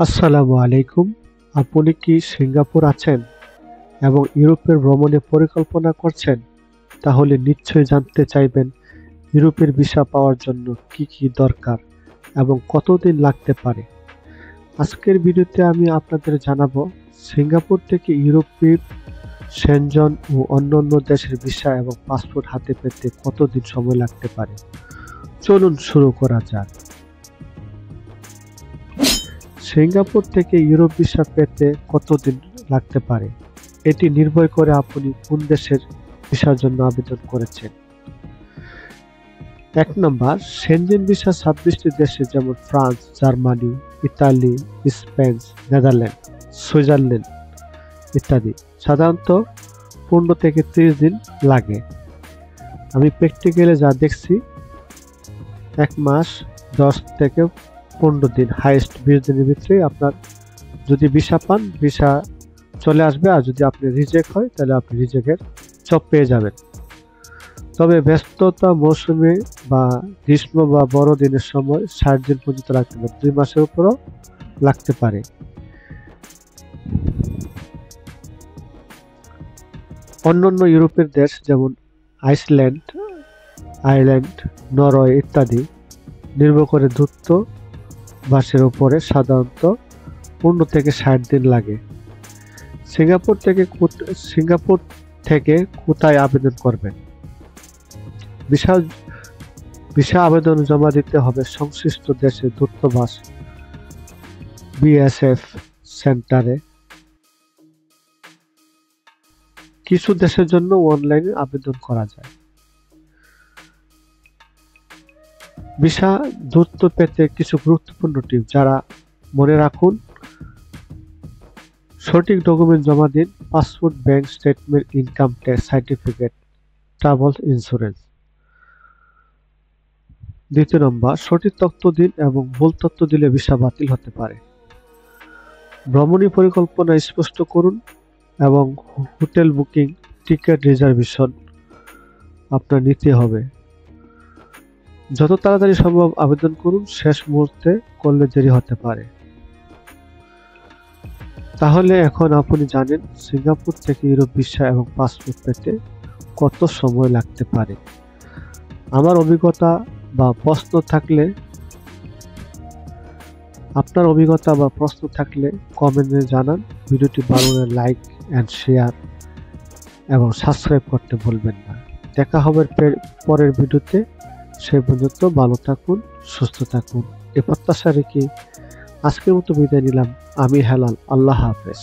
আসসালামু আলাইকুম। আপনি কি সিঙ্গাপুর আছেন এবং ইউরোপের ভ্রমণের পরিকল্পনা করছেন? তাহলে নিশ্চয়ই জানতে চাইবেন ইউরোপের ভিসা পাওয়ার জন্য কি কি দরকার এবং কতদিন লাগতে পারে। আজকের ভিডিওতে আমি আপনাদের জানাবো সিঙ্গাপুর থেকে ইউরোপের সেনজন ও অন্যান্য দেশের ভিসা এবং পাসপোর্ট হাতে পেতে কতদিন সময় লাগতে পারে। চলুন শুরু করা যাক। সিঙ্গাপুর থেকে ইউরোপ ভিসা পেতে কতদিন লাগতে পারে এটি নির্ভর করে আপনি কোন দেশের ভিসার জন্য আবেদন করেছেন। 1 নম্বর, সেনজেন ভিসা 26টি দেশে যেমন France, Germany, Italy, Spain, Netherland, Switzerland ইত্যাদি সাধারণত 15 থেকে 30 দিন লাগে। আমি প্র্যাকটিক্যালে যা দেখছি 1 মাস 10 থেকে 15 দিন, হাইয়েস্ট 20 দিনের ভিতরে আপনার যদি ভিসা পান ভিসা চলে আসবে, আর যদি আপনি রিজেক্ট হয় তাহলে আপনি রিজেক্টের জব পেয়ে যাবেন। তবে ব্যস্ততা মৌসুমে বা গ্রীষ্ম বা বড়দিনের সময় 60 দিন পর্যন্ত লাগতে পারে, 2 মাসের উপরও লাগতে পারে। অন্যান্য ইউরোপের দেশ যেমন আইসল্যান্ড, আয়ারল্যান্ড, নরওয়ে ইত্যাদি নির্ভর করে দূতাবাসের উপরে সাধারণত 15 থেকে 60 দিন লাগে। সিঙ্গাপুর থেকে কোথায় আবেদন করবেন? ভিসা আবেদন জমা দিতে হবে সংশ্লিষ্ট দেশের দূতাবাস বিএসএফ সেন্টারে। কিছু দেশের জন্য অনলাইনে আবেদন করা যায়। ভিসা দ্রুত পেতে কিছু গুরুত্বপূর্ণ টিপ যারা মনে রাখুন: সঠিক ডকুমেন্ট জমা দিন, passport, bank statement, income tax certificate, travel insurance. 2 নম্বর, সঠিক তথ্য দিন এবং ভুল তথ্য দিলে ভিসা বাতিল হতে পারে। ভ্রমণী পরিকল্পনা স্পষ্ট করুন এবং হোটেল বুকিং, টিকিট রিজার্ভেশন আপনার নিতে হবে। যত তাড়াতাড়ি সম্ভব আবেদন করুন, শেষ মুহূর্তে করলে দেরি হতে পারে। তাহলে এখন আপনি জানেন সিঙ্গাপুর থেকে ইউরোপ ভিসা এবং পাসপোর্ট পেতে কত সময় লাগতে পারে। আমার অভিজ্ঞতা বা প্রশ্ন থাকলে কমেন্টে জানান। ভিডিওটি ভালো লাগলে লাইক এন্ড শেয়ার এবং সাবস্ক্রাইব করতে ভুলবেন না। দেখা হবে পরের ভিডিওতে। সে পর্যন্ত ভালো থাকুন, সুস্থ থাকুন এ প্রত্যাশা রেখে আজকের মতো বিদায় নিলাম। আমি হেলাল। আল্লাহ হাফেজ।